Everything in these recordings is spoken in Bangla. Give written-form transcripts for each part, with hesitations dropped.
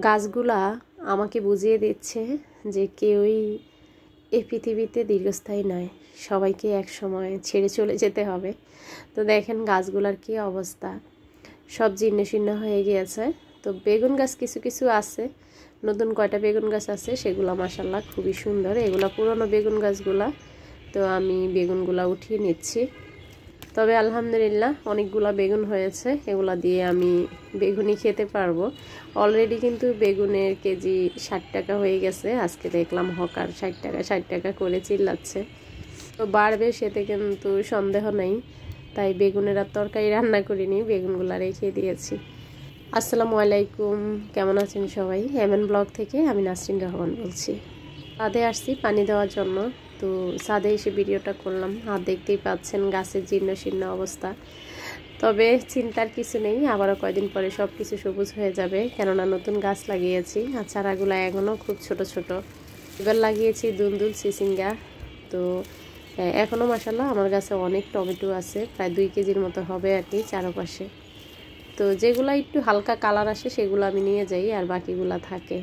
গাছগুলা আমাকে বুঝিয়ে দিচ্ছে যে কেউই এই পৃথিবীতে দীর্ঘস্থায়ী নয়, সবাইকে এক সময় ছেড়ে চলে যেতে হবে। তো দেখেন গাছগুলার কি অবস্থা, সব জীর্ণ শীর্ণ হয়ে গিয়েছে। তো বেগুন গাছ কিছু কিছু আছে, নতুন কয়টা বেগুন গাছ আছে, সেগুলো মাশাআল্লাহ খুবই সুন্দর। এগুলা পুরনো বেগুন গাছগুলা, তো আমি বেগুনগুলা উঠিয়ে নিচ্ছি। তবে আলহামদুলিল্লাহ অনেকগুলা বেগুন হয়েছে, এগুলা দিয়ে আমি বেগুনি খেতে পারবো। অলরেডি কিন্তু বেগুনের কেজি 60 টাকা হয়ে গেছে। আজকে দেখলাম হকার 60 টাকা করে চিল্লাচ্ছে। তো বাড়বে সেতে কিন্তু সন্দেহ নেই, তাই বেগুনের আর তরকারি রান্না করিনি, বেগুনগুলা রেখে দিয়েছি। আসসালামু আলাইকুম, কেমন আছেন সবাই? এমএন ব্লগ থেকে আমি নাসরিন রহমান বলছি। ছাদে আসছি পানি দেওয়ার জন্য, তো ছাদে এসে ভিডিওটা করলাম। আর দেখতেই পাচ্ছেন গাছের জীর্ণ শীর্ণ অবস্থা। তবে চিন্তার কিছু নেই, আবারও কয়দিন পরে সব কিছু সবুজ হয়ে যাবে, কেননা নতুন গাছ লাগিয়েছি আর চারাগুলো এখনও খুব ছোট ছোট। এবার লাগিয়েছি দুলদুল চিচিঙ্গা। তো এখনও মাশাআল্লাহ আমার কাছে অনেক টমেটো আছে, প্রায় 2 কেজির মতো হবে আর কি চারপাশে। তো যেগুলো একটু হালকা কালার আসে সেগুলো আমি নিয়ে যাই, আর বাকিগুলা থাকে।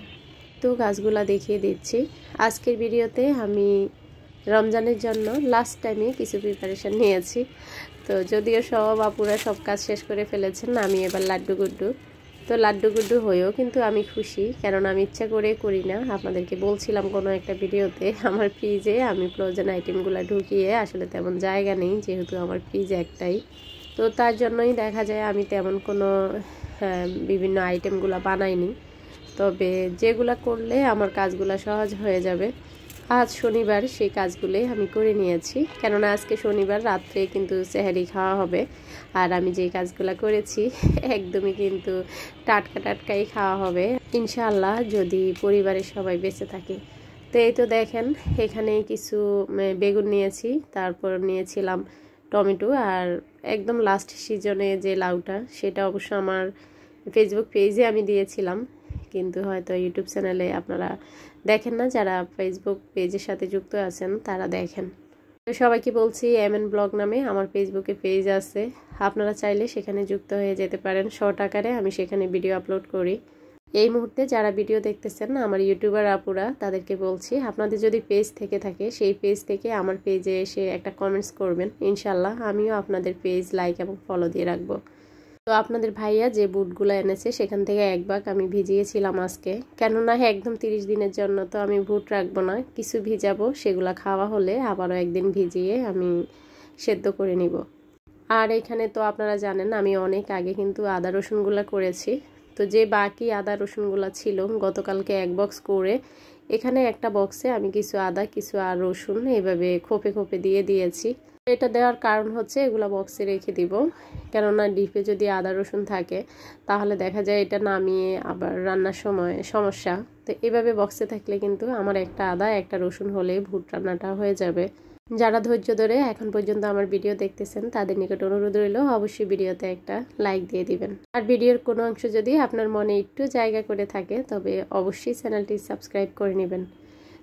তো গাছগুলা দেখিয়ে দিচ্ছি। আজকের ভিডিওতে আমি রমজানের জন্য লাস্ট টাইমে কিছু প্রিপারেশন নিয়েছি। তো যদিও সব আপুরা সব কাজ শেষ করে ফেলেছেন, আমি এবার লাড্ডু গুড্ডু। তো লাড্ডু গুড্ডু হয়েও কিন্তু আমি খুশি, কারণ আমি ইচ্ছা করে করি না। আপনাদেরকে বলছিলাম কোনো একটা ভিডিওতে, আমার ফ্রিজে আমি ফ্রোজেন আইটেমগুলো ঢুকিয়ে আসলে তেমন জায়গা নেই, যেহেতু আমার ফ্রিজ একটাই। তো তার জন্যই দেখা যায় আমি তেমন কোনো বিভিন্ন আইটেমগুলো বানাইনি। তবে যেগুলো করলে আমার কাজগুলো সহজ হয়ে যাবে, আজ শনিবার সেই কাজগুলোই আমি করে নিয়েছি। কেননা আজকে শনিবার রাত্রে কিন্তু সেহরি খাওয়া হবে, আর আমি যে কাজগুলো করেছি একদমই কিন্তু টাটকা টাটকাই খাওয়া হবে ইনশাআল্লাহ, যদি পরিবারের সবাই বেঁচে থাকে। তো এই তো দেখেন এখানে কিছু বেগুন নিয়েছি, তারপর নিয়েছিলাম টমেটো, আর একদম লাস্ট সিজনে যে লাউটা, সেটা অবশ্য আমার ফেসবুক পেজে আমি দিয়েছিলাম, কিন্তু হয়তো ইউটিউব চ্যানেলে আপনারা দেখেন না। যারা ফেসবুক পেজের সাথে যুক্ত আছেন তারা দেখেন। তো সবাইকে বলছি এমএন ব্লগ নামে আমার ফেসবুকে পেজ আছে, আপনারা চাইলে সেখানে যুক্ত হয়ে যেতে পারেন। শর্ট আকারে আমি সেখানে ভিডিও আপলোড করি। এই মুহূর্তে যারা ভিডিও দেখতেছেন আমার ইউটিউবার আপুরা, তাদেরকে বলছি আপনাদের যদি পেজ থেকে থাকে সেই পেজ থেকে আমার পেজে এসে একটা কমেন্টস করবেন, ইনশাল্লাহ আমিও আপনাদের পেজ লাইক এবং ফলো দিয়ে রাখবো। তো আপনাদের ভাইয়া যে বুটগুলো এনেছে সেখান থেকে এক ভাগ আমি ভিজিয়েছিলাম আজকে, কেননা একদম 30 দিনের জন্য তো আমি বুট রাখবো না, কিছু ভিজাবো, সেগুলো খাওয়া হলে আবারও একদিন ভিজিয়ে আমি সেদ্ধ করে নিব। আর এখানে তো আপনারা জানেন আমি অনেক আগে কিন্তু আদা রসুনগুলো করেছি। তো যে বাকি আদা রসুনগুলো ছিল গতকালকে এক বক্স করে, এখানে একটা বক্সে আমি কিছু আদা কিছু আর রসুন এভাবে খোপে খোপে দিয়ে দিয়েছি। এটা দেওয়ার কারণ হচ্ছে এগুলো বক্সে রেখে দিব, কেননা ডিপে যদি আদা রসুন থাকে তাহলে দেখা যায় এটা নামিয়ে আবার রান্নার সময় সমস্যা। তো এভাবে বক্সে থাকলে কিন্তু আমার একটা আদা একটা রসুন হলে ভুট রান্নাটা হয়ে যাবে। যারা ধৈর্য ধরে এখন পর্যন্ত আমার ভিডিও দেখতেছেন তাদের নিকট অনুরোধ রইল অবশ্যই ভিডিওতে একটা লাইক দিয়ে দিবেন। আর ভিডিওর কোনো অংশ যদি আপনার মনে একটু জায়গা করে থাকে তবে অবশ্যই চ্যানেলটি সাবস্ক্রাইব করে নেবেন।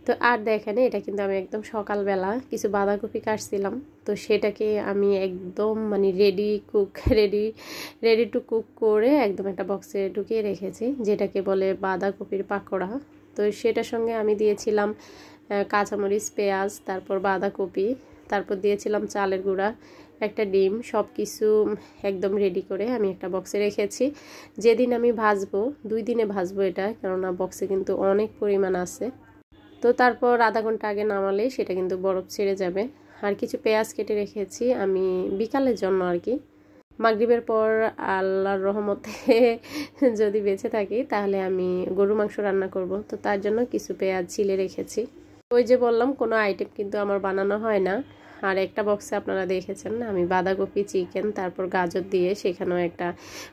তো আর দেখেন এটা কিন্তু আমি একদম সকালবেলা কিছু বাঁধাকপি কাটছিলাম, তো সেটাকে আমি একদম মানে রেডি টু কুক করে একদম একটা বক্সে ঢুকিয়ে রেখেছি, যেটাকে বলে বাঁধাকপির পাকোড়া। তো সেটার সঙ্গে আমি দিয়েছিলাম কাঁচামরিচ, পেঁয়াজ, তারপর বাঁধাকপি, তারপর দিয়েছিলাম চালের গুঁড়া, একটা ডিম, সব কিছু একদম রেডি করে আমি একটা বক্সে রেখেছি। যেদিন আমি ভাজবো 2 দিনে ভাজবো এটা, কেননা বক্সে কিন্তু অনেক পরিমাণ আছে। তো তারপর আধা ঘন্টা আগে নামালে সেটা কিন্তু বরফ ছেড়ে যাবে। আর কিছু পেঁয়াজ কেটে রেখেছি আমি বিকালের জন্য আর কি, মাগরিবের পর আল্লাহর রহমতে যদি বেঁচে থাকি তাহলে আমি গরু মাংস রান্না করব। তো তার জন্য কিছু পেঁয়াজ ছিলে রেখেছি। ওই যে বললাম কোনো আইটেম কিন্তু আমার বানানো হয় না। আর একটা বক্সে আপনারা দেখেছেন আমি বাঁধাকপি, চিকেন, তারপর গাজর দিয়ে সেখানেও একটা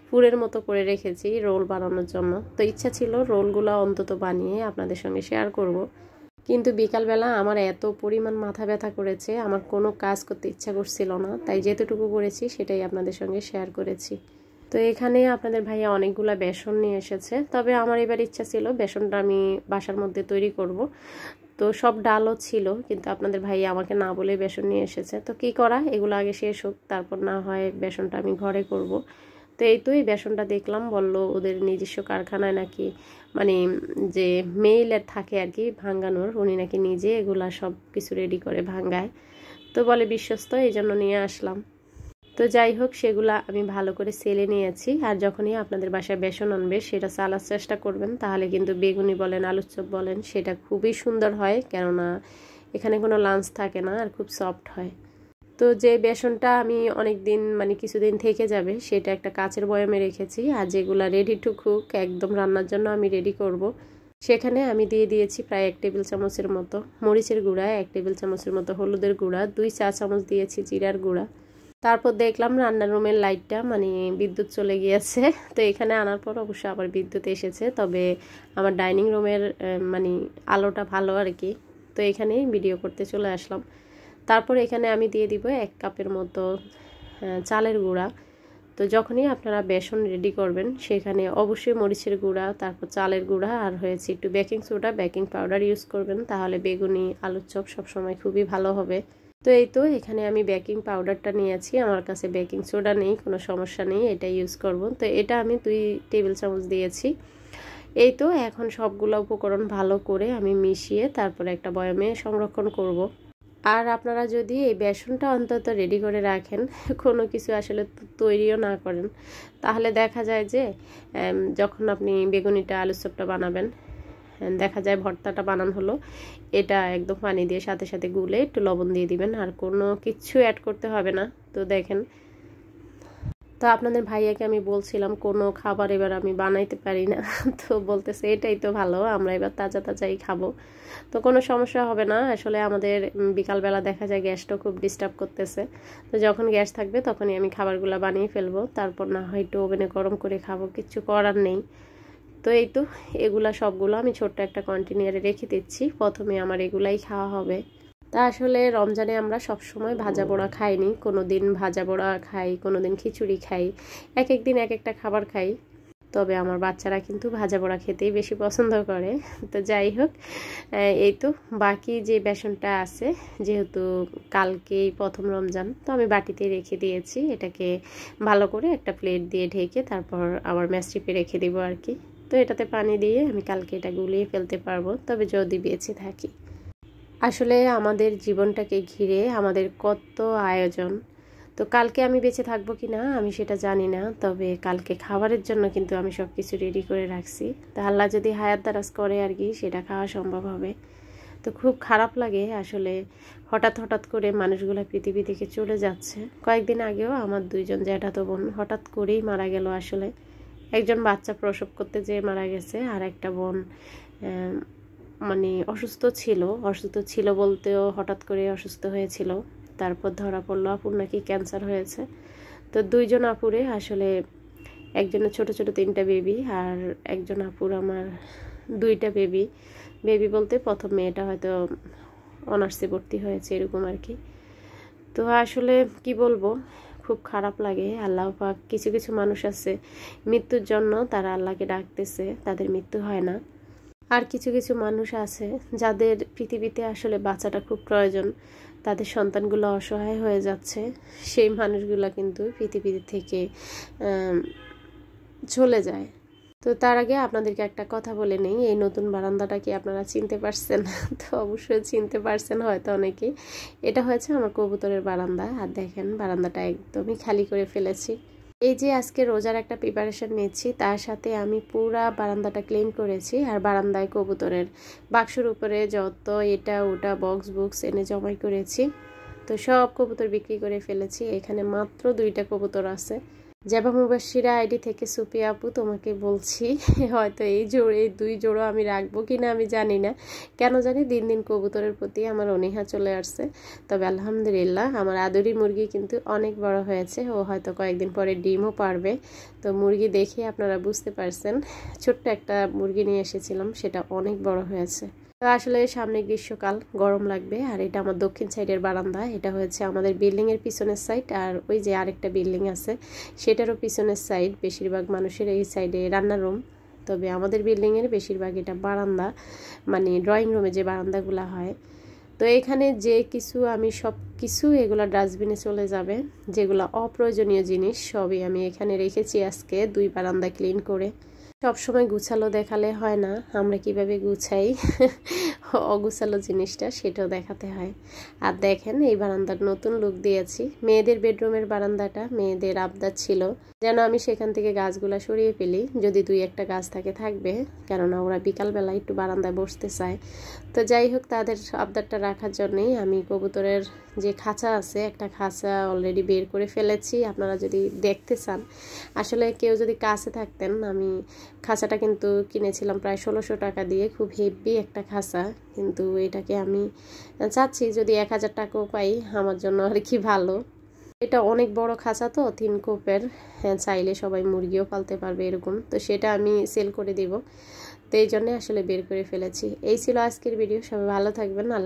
পুরের মতো করে রেখেছি রোল বানানোর জন্য। তো ইচ্ছা ছিল রোলগুলো অন্তত বানিয়ে আপনাদের সঙ্গে শেয়ার করব, কিন্তু বিকালবেলা আমার এত পরিমাণ মাথা ব্যথা করেছে, আমার কোনো কাজ করতে ইচ্ছা করছিল না, তাই যেতটুকু করেছি সেটাই আপনাদের সঙ্গে শেয়ার করেছি। তো এখানে আপনাদের ভাইয়া অনেকগুলো বেসন নিয়ে এসেছে, তবে আমার এবার ইচ্ছা ছিল বেসনটা আমি বাসার মধ্যে তৈরি করব। তো সব ডালও ছিল, কিন্তু আপনাদের ভাইয়া আমাকে না বলে বেসন নিয়ে এসেছে। তো কি করা, এগুলো আগে শেষ হোক, তারপর না হয় বেসনটা আমি ঘরে করব। তো এই তো এই বেসনটা দেখলাম, বলল ওদের নিজস্ব কারখানায় নাকি মানে যে মেইলের থাকে আর কি ভাঙ্গানোর, উনি নাকি নিজে এগুলা সব কিছু রেডি করে ভাঙ্গায়। তো বলে বিশ্বস্ত, এই জন্য নিয়ে আসলাম। তো যাই হোক, সেগুলা আমি ভালো করে সেলে নিয়েছি। আর যখনই আপনাদের বাসায় বেসন আনবে সেটা চালার চেষ্টা করবেন, তাহলে কিন্তু বেগুনি বলেন আলুর চপ বলেন সেটা খুবই সুন্দর হয়, কেননা এখানে কোনো লাঞ্চ থাকে না আর খুব সফট হয়। তো যে বেসনটা আমি অনেক দিন মানে কিছুদিন থেকে যাবে সেটা একটা কাচের বয়ামে রেখেছি। আর যেগুলো রেডি টু কুক একদম রান্নার জন্য আমি রেডি করব, সেখানে আমি দিয়ে দিয়েছি প্রায় 1 টেবিল চামচের মতো মরিচের গুঁড়া, 1 টেবিল চামচের মতো হলুদের গুঁড়া, 2 চা চামচ দিয়েছি জিরার গুঁড়া। তারপর দেখলাম রান্নার রুমের লাইটটা মানে বিদ্যুৎ চলে গিয়েছে। তো এখানে আনার পর অবশ্য আবার বিদ্যুৎ এসেছে, তবে আমার ডাইনিং রুমের মানে আলোটা ভালো আর কি। তো এখানেই ভিডিও করতে চলে আসলাম। তারপর এখানে আমি দিয়ে দিব 1 কাপের মতো চালের গুঁড়া। তো যখনই আপনারা বেসন রেডি করবেন সেখানে অবশ্যই মরিচের গুঁড়া, তারপর চালের গুঁড়া আর হয়েছে একটু baking soda, baking powder use করবেন, তাহলে বেগুনি আলুর চপ সবসময় খুবই ভালো হবে। তো এই তো এখানে আমি বেকিং পাউডারটা নিয়েছি, আমার কাছে বেকিং সোডা নেই, কোনো সমস্যা নেই, এটা ইউজ করব। তো এটা আমি 2 টেবিল চামচ দিয়েছি। এই তো এখন সবগুলো উপকরণ ভালো করে আমি মিশিয়ে তারপরে একটা বয়ামে সংরক্ষণ করব। আর আপনারা যদি এই বেসনটা অন্তত রেডি করে রাখেন, কোনো কিছু আসলে তৈরিও না করেন, তাহলে দেখা যায় যে যখন আপনি বেগুনিটা আলুর চপটা বানাবেন, দেখা যায় ভর্তাটা বানানো হলো, এটা একদম পানি দিয়ে সাথে সাথে গুলে একটু লবণ দিয়ে দিবেন, আর কোনো কিছু অ্যাড করতে হবে না। তো দেখেন, তো আপনাদের ভাইয়াকে আমি বলছিলাম কোনো খাবার এবার আমি বানাইতে পারি না, তো বলতেছে এটাই তো ভালো, আমরা এবার তাজা তাজাই খাবো, তো কোনো সমস্যা হবে না। আসলে আমাদের বিকালবেলা দেখা যায় গ্যাসটা খুব ডিস্টার্ব করতেছে, তো যখন গ্যাস থাকবে তখনই আমি খাবারগুলো বানিয়ে ফেলবো, তারপর না হয় একটু ওভেনে গরম করে খাবো, কিচ্ছু করার নেই। তো এই তো এগুলা সবগুলো আমি ছোট্ট একটা কন্টেনারে রেখে দিচ্ছি, প্রথমে আমার এগুলাই খাওয়া হবে। তা আসলে রমজানে আমরা সব সময় ভাজা পোড়া খাইনি, কোনো দিন ভাজা পোড়া খাই, কোনো দিন খিচুড়ি খাই, এক এক দিন এক একটা খাবার খাই, তবে আমার বাচ্চারা কিন্তু ভাজা পোড়া খেতেই বেশি পছন্দ করে। তো যাই হোক, এই তো বাকি যে বেসনটা আছে, যেহেতু কালকেই প্রথম রমজান, তো আমি বাটিতে রেখে দিয়েছি, এটাকে ভালো করে একটা প্লেট দিয়ে ঢেকে তারপর আবার ম্যাশট্রিপে রেখে দিব আর কি। তো এটাতে পানি দিয়ে আমি কালকে এটা গুলিয়ে ফেলতে পারবো, তবে যদি বেঁচে থাকি। আসলে আমাদের জীবনটাকে ঘিরে আমাদের কত আয়োজন, তো কালকে আমি বেঁচে থাকবো কি না আমি সেটা জানি না, তবে কালকে খাবারের জন্য কিন্তু আমি সব কিছু রেডি করে রাখছি। তা আল্লাহ যদি হায়াত দারাজ করে আর কি সেটা খাওয়া সম্ভব হবে। তো খুব খারাপ লাগে আসলে, হঠাৎ হঠাৎ করে মানুষগুলো পৃথিবী থেকে চলে যাচ্ছে। কয়েকদিন আগেও আমার 2 জন জ্যাঠাতো বোন হঠাৎ করেই মারা গেল। আসলে একজন বাচ্চা প্রসব করতে যেয়ে মারা গেছে, আর একটা বোন মানে অসুস্থ ছিল বলতেও হঠাৎ করে অসুস্থ হয়েছিল, তারপর ধরা পড়লো আপুর নাকি ক্যান্সার হয়েছে। তো 2 জন আপুরে আসলে একজনের ছোট ছোট 3টা বেবি, আর একজন আপুর আমার 2টা বেবি। বেবি বলতে প্রথম মেয়েটা হয়তো অনার্সে ভর্তি হয়েছে এরকম আর কি। তো আসলে কি বলবো, খুব খারাপ লাগে। আল্লাহ পাক কিছু কিছু মানুষ আছে মৃত্যুর জন্য তারা আল্লাহকে ডাকতেছে, তাদের মৃত্যু হয় না। আর কিছু কিছু মানুষ আছে যাদের পৃথিবীতে আসলে বাচ্চাটা খুব প্রয়োজন, তাদের সন্তানগুলো অসহায় হয়ে যাচ্ছে, সেই মানুষগুলো কিন্তু পৃথিবী থেকে চলে যায়। তো তার আগে আপনাদেরকে একটা কথা বলে নেই, এই নতুন বারান্দাটা কি আপনারা চিনতে পারছেন? তো অবশ্যই চিনতে পারছেন হয়তো অনেকেই। এটা হয়েছে আমার কবুতরের বারান্দা, আর দেখেন বারান্দাটা একদমই খালি করে ফেলেছি। এই যে আজকে রোজার একটা প্রিপারেশন নিচ্ছি, তার সাথে আমি পুরা বারান্দাটা ক্লিন করেছি, আর বারান্দায় কবুতরের বাক্সের উপরে যত এটা ওটা বক্স এনে জমাই করেছি। তো সব কবুতর বিক্রি করে ফেলেছি, এখানে মাত্র 2টা কবুতর আছে। জাবা মুবাশিরা আইডি থেকে সুফিয়া আপু, তোমাকে বলছি হয়তো এই 2 জোড়ো আমি রাখবো কিনা আমি জানি না, কেন জানি দিন দিন কবুতরের প্রতি আমার অনীহা চলে আসছে। তবে আলহামদুলিল্লাহ আমার আদরি মুরগি কিন্তু অনেক বড় হয়েছে, ও হয়তো কয়েকদিন পরে ডিমও পারবে। তো মুরগি দেখে আপনারা বুঝতে পারছেন, ছোট্ট একটা মুরগি নিয়ে এসেছিলাম, সেটা অনেক বড় হয়েছে। তো আসলে সামনে গ্রীষ্মকাল, গরম লাগবে। আর এটা আমার দক্ষিণ সাইডের বারান্দা, এটা হচ্ছে আমাদের বিল্ডিংয়ের পিছনের সাইড, আর ওই যে আরেকটা বিল্ডিং আছে সেটারও পিছনের সাইড। বেশিরভাগ মানুষের এই সাইডে রান্নার রুম, তবে আমাদের বিল্ডিংয়ের বেশিরভাগ এটা বারান্দা, মানে ড্রয়িং রুমে যে বারান্দাগুলো হয়। তো এখানে যে কিছু আমি সব কিছু এগুলো ডাস্টবিনে চলে যাবে, যেগুলো অপ্রয়োজনীয় জিনিস সবই আমি এখানে রেখেছি আজকে 2 বারান্দা ক্লিন করে। সব সময় গুছালো দেখালে হয় না, আমরা কিভাবে গুছাই অগুছালো জিনিসটা সেটাও দেখাতে হয়। আর দেখেন এই বারান্দার নতুন লুক দিয়েছি। মেয়েদের বেডরুমের বারান্দাটা মেয়েদের আবদার ছিল যেন আমি সেখান থেকে গাছগুলা সরিয়ে ফেলি, যদি 2-1টা গাছ থাকে থাকবে, কেননা ওরা বিকালবেলা একটু বারান্দায় বসতে চায়। তো যাই হোক, তাদের আবদারটা রাখার জন্যই আমি কবুতরের যে খাঁচা আছে, একটা খাঁচা অলরেডি বের করে ফেলেছি। আপনারা যদি দেখতে চান, আসলে কেউ যদি কাছে থাকতেন, আমি খাঁচাটা কিন্তু কিনেছিলাম প্রায় 1600 টাকা দিয়ে, খুব হেভি একটা খাঁচা। কিন্তু এটাকে আমি চাচ্ছি যদি 1000 টাকাও পাই আমার জন্য আর কি ভালো। এটা অনেক বড় খাঁচা তো, 3 কোপের, হ্যাঁ চাইলে সবাই মুরগিও পালতে পারবে এরকম। তো সেটা আমি সেল করে দিব, তো এই জন্যে আসলে বের করে ফেলেছি। এই ছিল আজকের ভিডিও। সবাই ভালো থাকবেন। আল্লাহ।